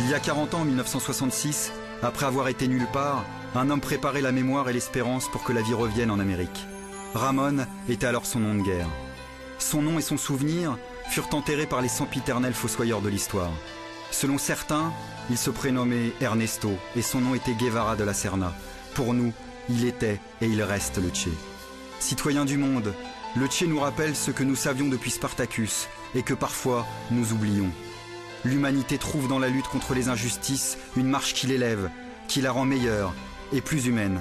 Il y a 40 ans, en 1966, après avoir été nulle part, un homme préparait la mémoire et l'espérance pour que la vie revienne en Amérique. Ramon était alors son nom de guerre. Son nom et son souvenir furent enterrés par les sempiternels fossoyeurs de l'histoire. Selon certains, il se prénommait Ernesto et son nom était Guevara de la Serna. Pour nous, il était et il reste le Che. Citoyens du monde, le Che nous rappelle ce que nous savions depuis Spartacus et que parfois nous oublions. L'humanité trouve dans la lutte contre les injustices une marche qui l'élève, qui la rend meilleure et plus humaine.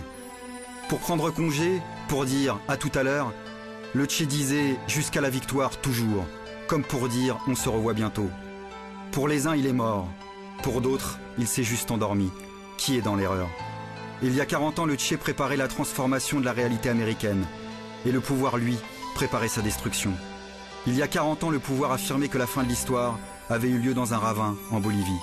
Pour prendre congé, pour dire « à tout à l'heure », le Che disait « jusqu'à la victoire toujours », comme pour dire « on se revoit bientôt ». Pour les uns, il est mort. Pour d'autres, il s'est juste endormi. Qui est dans l'erreur? Il y a 40 ans, le Che préparait la transformation de la réalité américaine. Et le pouvoir, lui, préparait sa destruction. Il y a 40 ans, le pouvoir affirmait que la fin de l'histoire avait eu lieu dans un ravin, en Bolivie.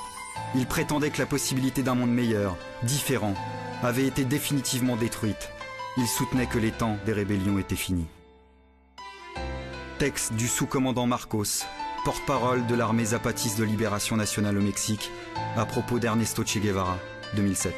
Il prétendait que la possibilité d'un monde meilleur, différent, avait été définitivement détruite. Il soutenait que les temps des rébellions étaient finis. Texte du sous-commandant Marcos, porte-parole de l'armée zapatiste de libération nationale au Mexique, à propos d'Ernesto Che Guevara, 2007.